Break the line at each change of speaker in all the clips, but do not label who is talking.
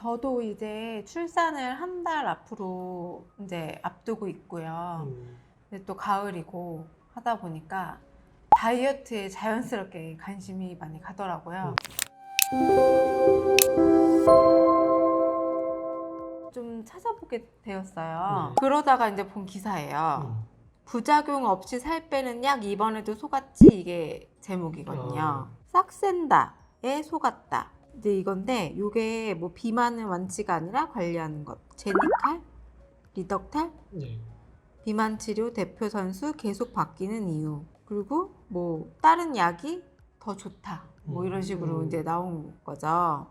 저도 이제 출산을 한 달 앞으로 이제 앞두고 있고요. 근데 또 가을이고 하다 보니까 다이어트에 자연스럽게 관심이 많이 가더라고요. 좀 찾아보게 되었어요. 그러다가 이제 본 기사예요. 부작용 없이 살 빼는 약 입원해도 속았지, 이게 제목이거든요. 싹센다에 속았다. 이제 이건데 이게 뭐 비만은 완치가 아니라 관리하는 것. 제니칼, 리덕탈,
네.
비만 치료 대표 선수 계속 바뀌는 이유. 그리고 뭐 다른 약이 더 좋다. 뭐 이런 식으로 이제 나온 거죠.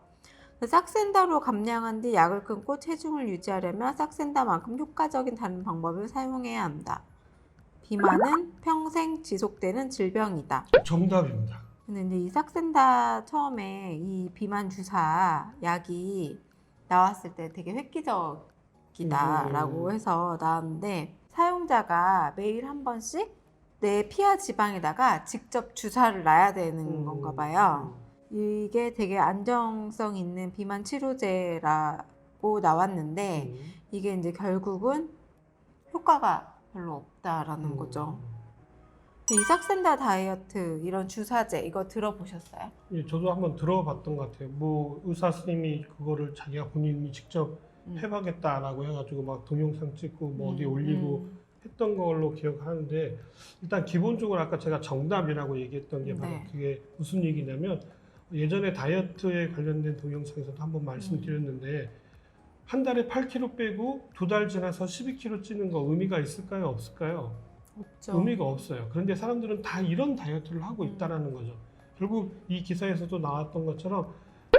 싹센다로 감량한 뒤 약을 끊고 체중을 유지하려면 싹센다만큼 효과적인 다른 방법을 사용해야 한다. 비만은 평생 지속되는 질병이다.
정답입니다.
근데 이제 이 싹센다 처음에 이 비만 주사 약이 나왔을 때 되게 획기적이다라고 해서 나왔는데, 사용자가 매일 한 번씩 내 피하 지방에다가 직접 주사를 놔야 되는 건가 봐요. 이게 되게 안정성 있는 비만 치료제라고 나왔는데 이게 이제 결국은 효과가 별로 없다라는 거죠. 이 싹센다 다이어트 이런 주사제 이거 들어보셨어요?
예, 저도 한번 들어봤던 것 같아요. 뭐 의사 선생님이 그거를 자기가 본인이 직접 해봐겠다라고 해가지고 막 동영상 찍고 뭐 어디 올리고 했던 걸로 기억하는데, 일단 기본적으로 아까 제가 정답이라고 얘기했던 게 바로
네.
그게 무슨 얘기냐면, 예전에 다이어트에 관련된 동영상에서도 한번 말씀드렸는데 한 달에 8kg 빼고 2달 지나서 12kg 찌는 거 의미가 있을까요? 없을까요?
없죠.
의미가 없어요. 그런데 사람들은 다 이런 다이어트를 하고 있다라는 거죠. 결국 이 기사에서도 나왔던 것처럼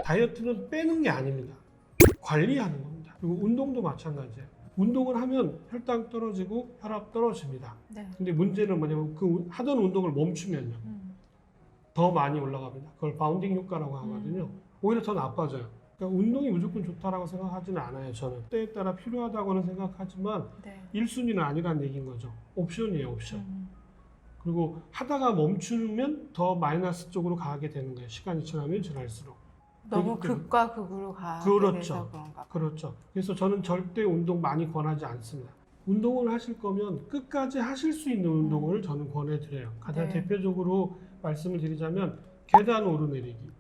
다이어트는 빼는 게 아닙니다. 관리하는 겁니다. 그리고 운동도 마찬가지예요. 운동을 하면 혈당 떨어지고 혈압 떨어집니다.
네.
근데 문제는 뭐냐면 그 하던 운동을 멈추면요, 더 많이 올라갑니다. 그걸 바운딩 효과라고 하거든요. 오히려 더 나빠져요. 그러니까 운동이 무조건 좋다라고 생각하지는 않아요. 저는 때에 따라 필요하다고는 생각하지만
네.
1순위는 아니란 얘기인 거죠. 옵션이에요, 옵션. 그리고 하다가 멈추면 더 마이너스 쪽으로 가게 되는 거예요. 시간이 지나면 지날수록.
너무
그렇기 때문에-
극과 극으로 가게
그렇죠.
돼서 그런가 봐요.
그렇죠. 그래서 저는 절대 운동 많이 권하지 않습니다. 운동을 하실 거면 끝까지 하실 수 있는 운동을 저는 권해드려요. 가장
네.
대표적으로 말씀을 드리자면 계단 오르내리기.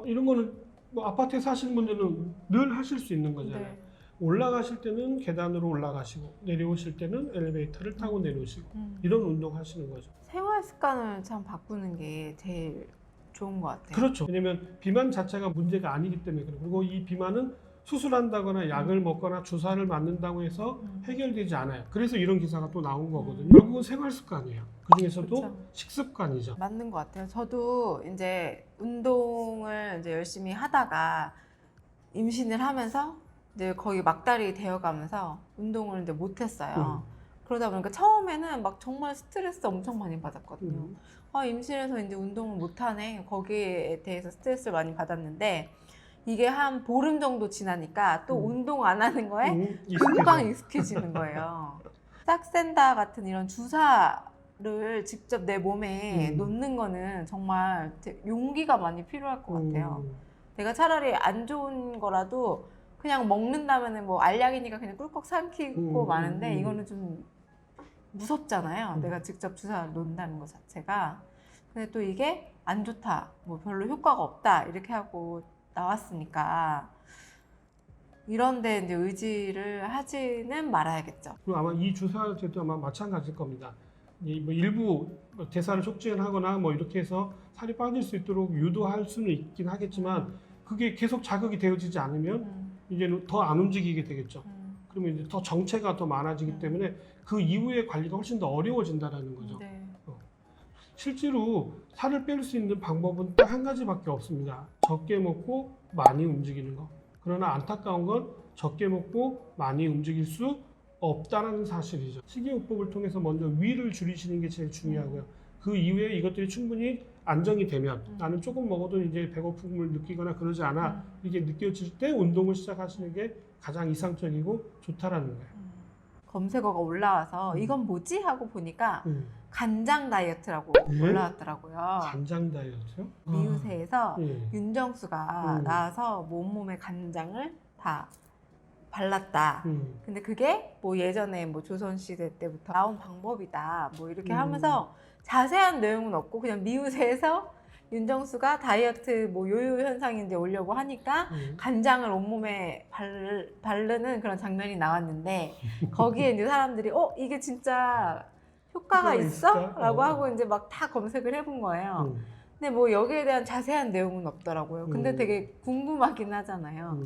이런 거는 뭐 아파트에 사시는 분들은 늘 하실 수 있는 거잖아요.
네.
올라가실 때는 계단으로 올라가시고 내려오실 때는 엘리베이터를 타고 내려오시고 이런 운동 하시는 거죠.
생활 습관을 참 바꾸는 게 제일 좋은 것 같아요.
그렇죠. 왜냐면 비만 자체가 문제가 아니기 때문에 그래요. 그리고 이 비만은 수술한다거나 약을 먹거나 주사를 맞는다고 해서 해결되지 않아요. 그래서 이런 기사가 또 나온 거거든요. 결국은 생활 습관이에요. 그 중에서도
그쵸.
식습관이죠.
맞는 것 같아요. 저도 이제 운동을 이제 열심히 하다가 임신을 하면서 이제 거의 막달이 되어가면서 운동을 이제 못했어요. 그러다 보니까 처음에는 막 정말 스트레스 엄청 많이 받았거든요. 아, 임신해서 이제 운동을 못하네. 거기에 대해서 스트레스를 많이 받았는데 이게 한 보름 정도 지나니까 또 운동 안 하는 거에 금방 익숙해지는 거예요. 싹센다 같은 이런 주사를 직접 내 몸에 놓는 거는 정말 용기가 많이 필요할 것 같아요. 내가 차라리 안 좋은 거라도 그냥 먹는다면은 뭐 알약이니까 그냥 꿀꺽 삼키고 마는데 이거는 좀 무섭잖아요. 내가 직접 주사를 놓는다는 것 자체가. 근데 또 이게 안 좋다, 뭐 별로 효과가 없다 이렇게 하고 나왔으니까 이런데 이제 의지를 하지는 말아야겠죠.
그리고 아마 이 주사제도 아마 마찬가지일 겁니다. 뭐 일부 대사를 촉진하거나 뭐 이렇게 해서 살이 빠질 수 있도록 유도할 수는 있긴 하겠지만 그게 계속 자극이 되어지지 않으면 이제는 더 안 움직이게 되겠죠. 그러면 이제 더 정체가 더 많아지기 때문에 그 이후의 관리가 훨씬 더 어려워진다는 거죠.
네.
실제로 살을 뺄 수 있는 방법은 딱 한 가지밖에 없습니다. 적게 먹고 많이 움직이는 거. 그러나 안타까운 건 적게 먹고 많이 움직일 수 없다는 사실이죠. 식이요법을 통해서 먼저 위를 줄이시는 게 제일 중요하고요. 그 이후에 이것들이 충분히 안정이 되면 나는 조금 먹어도 이제 배고픔을 느끼거나 그러지 않아 이게 느껴질 때 운동을 시작하시는 게 가장 이상적이고 좋다라는 거예요.
검색어가 올라와서 이건 뭐지? 하고 보니까 간장 다이어트라고
네?
올라왔더라고요.
간장 다이어트요?
미우새에서
예.
윤정수가 나와서 뭐 온몸에 간장을 다 발랐다. 근데 그게 뭐 예전에 뭐 조선시대 때부터 나온 방법이다. 뭐 이렇게 하면서 자세한 내용은 없고 그냥 미우새에서 윤정수가 다이어트 뭐 요요 현상이 이제 오려고 하니까 간장을 온몸에 바르는 그런 장면이 나왔는데 거기에 이제 사람들이 이게 진짜 효과가 있어?
있을까?
라고 하고 이제 막 다 검색을 해본 거예요. 근데 뭐 여기에 대한 자세한 내용은 없더라고요. 근데 되게 궁금하긴 하잖아요.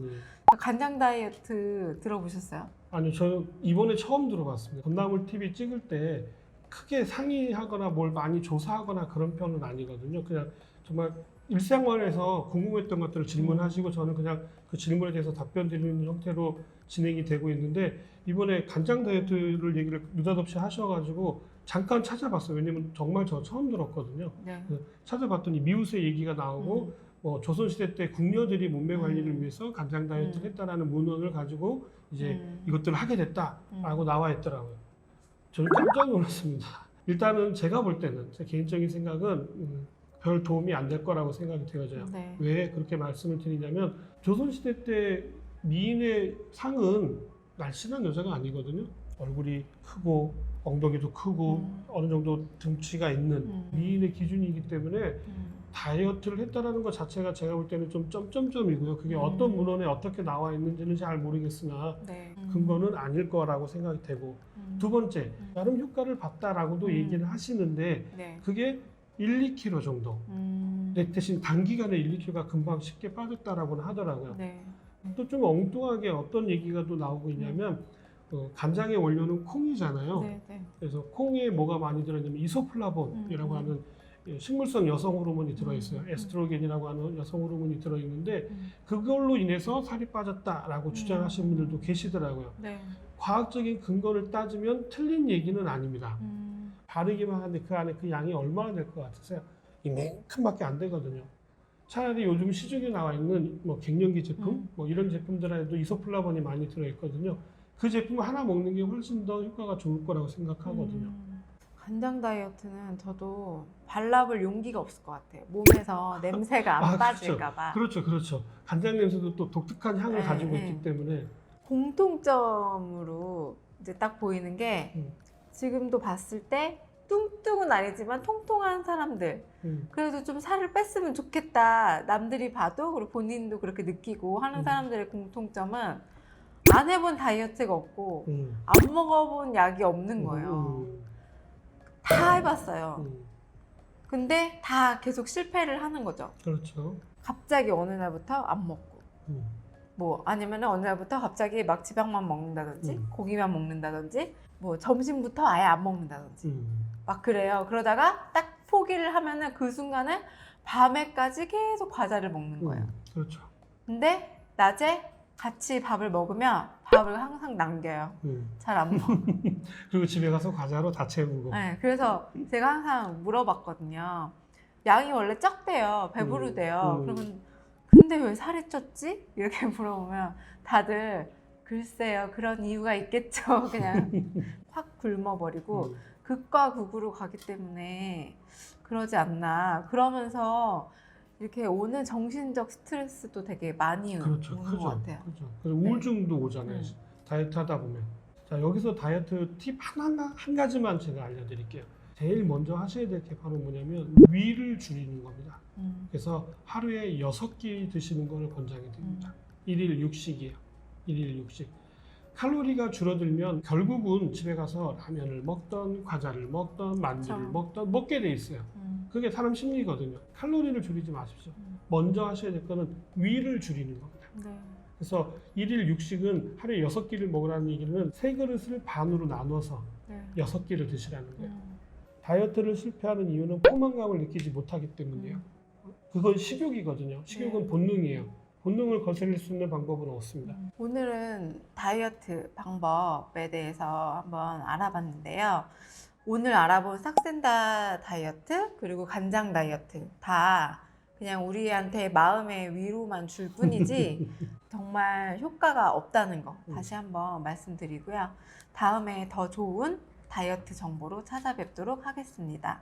간장 다이어트 들어보셨어요?
아니요, 저 이번에 처음 들어봤습니다. 건나물 TV 찍을 때 크게 상의하거나 뭘 많이 조사하거나 그런 편은 아니거든요. 그냥 정말 일상관에서 궁금했던 것들을 질문하시고 저는 그냥 그 질문에 대해서 답변 드리는 형태로 진행이 되고 있는데 이번에 간장 다이어트를 얘기를 느닷없이 하셔가지고 잠깐 찾아봤어요. 왜냐면 정말 저 처음 들었거든요.
네.
찾아봤더니 미우새 얘기가 나오고 조선시대 때 궁녀들이 몸매 관리를 위해서 간장 다이어트를 했다라는 문헌을 가지고 이제 이것들을 하게 됐다라고 나와 있더라고요. 저는 깜짝 놀랐습니다. 일단은 제가 볼 때는 제 개인적인 생각은 별 도움이 안 될 거라고 생각이 되어져요.
네.
왜 그렇게 말씀을 드리냐면 조선시대 때 미인의 상은 날씬한 여자가 아니거든요. 얼굴이 크고 엉덩이도 크고 어느 정도 등치가 있는 미인의 기준이기 때문에 다이어트를 했다라는 것 자체가 제가 볼 때는 좀 점점점이고요. 그게 어떤 문헌에 어떻게 나와 있는지는 잘 모르겠으나
네.
근거는 아닐 거라고 생각이 되고 두 번째, 나름 효과를 봤다라고도 얘기를 하시는데
네.
그게 1, 2kg 정도. 내 대신 단기간에 1, 2kg가 금방 쉽게 빠졌다라고는 하더라고요.
네.
또 좀 엉뚱하게 어떤 얘기가 또 나오고 있냐면 간장의 원료는 콩이잖아요.
네. 네.
그래서 콩에 뭐가 많이 들어있냐면 이소플라본이라고 하는 식물성 여성 호르몬이 들어있어요. 에스트로겐이라고 하는 여성 호르몬이 들어있는데 그걸로 인해서 살이 빠졌다라고 주장하시는 분들도 계시더라고요.
네.
과학적인 근거를 따지면 틀린 얘기는 아닙니다. 바르기만 하는데 그 안에 그 양이 얼마나 될 것 같으세요? 이만큼밖에 안 되거든요. 차라리 요즘 시중에 나와 있는 뭐 갱년기 제품, 뭐 이런 제품들에도 이소플라본이 많이 들어있거든요. 그 제품을 하나 먹는 게 훨씬 더 효과가 좋을 거라고 생각하거든요.
간장 다이어트는 저도 발라볼 용기가 없을 것 같아요. 몸에서 냄새가 안 빠질까봐.
그렇죠. 간장 냄새도 또 독특한 향을
네,
가지고
네.
있기 때문에
공통점으로 이제 딱 보이는 게 지금도 봤을 때 뚱뚱은 아니지만 통통한 사람들 그래도 좀 살을 뺐으면 좋겠다 남들이 봐도 그리고 본인도 그렇게 느끼고 하는 사람들의 공통점은 안 해본 다이어트가 없고 안 먹어본 약이 없는 거예요. 다 해봤어요. 근데 다 계속 실패를 하는 거죠.
그렇죠.
갑자기 어느 날부터 안 먹고 뭐 아니면 어느 날부터 갑자기 막 지방만 먹는다든지 고기만 먹는다든지 뭐 점심부터 아예 안 먹는다든지 막 그래요. 그러다가 딱 포기를 하면은 그 순간에 밤에까지 계속 과자를 먹는 거예요.
그렇죠.
근데 낮에 같이 밥을 먹으면 밥을 항상 남겨요. 잘 안 먹어.
그리고 집에 가서 과자로 다 채우고.
네, 그래서 제가 항상 물어봤거든요. 양이 원래 적대요. 배부르대요. 그러면 근데 왜 살이 쪘지? 이렇게 물어보면 다들 글쎄요. 그런 이유가 있겠죠. 그냥 확 굶어버리고 극과 극으로 가기 때문에 그러지 않나. 그러면서 이렇게 오는 정신적 스트레스도 되게 많이 오는 것 같아요.
그렇죠. 그래서 우울증도 오잖아요. 다이어트 하다 보면. 자, 여기서 다이어트 팁 한 가지만 제가 알려드릴게요. 제일 먼저 하셔야 될 게 바로 뭐냐면 위를 줄이는 겁니다. 그래서 하루에 6끼 드시는 걸 권장해 드립니다. 1일 6식이에요. 1일 6식. 칼로리가 줄어들면 결국은 집에 가서 라면을 먹던 과자를 먹던 만두를 먹던 먹게 돼 있어요. 그게 사람 심리거든요. 칼로리를 줄이지 마십시오. 먼저 하셔야 될 거는 위를 줄이는 겁니다.
네.
그래서 1일 6식은 하루에 6끼를 먹으라는 얘기는 3그릇을 반으로 나눠서 6끼를 드시라는 거예요. 다이어트를 실패하는 이유는 포만감을 느끼지 못하기 때문이에요. 그건 식욕이거든요. 식욕은 본능이에요. 본능을 거스릴 수 있는 방법은 없습니다.
오늘은 다이어트 방법에 대해서 한번 알아봤는데요. 오늘 알아본 싹센다 다이어트 그리고 간장 다이어트 다 그냥 우리한테 마음의 위로만 줄 뿐이지 정말 효과가 없다는 거 다시 한번 말씀드리고요. 다음에 더 좋은 다이어트 정보로 찾아뵙도록 하겠습니다.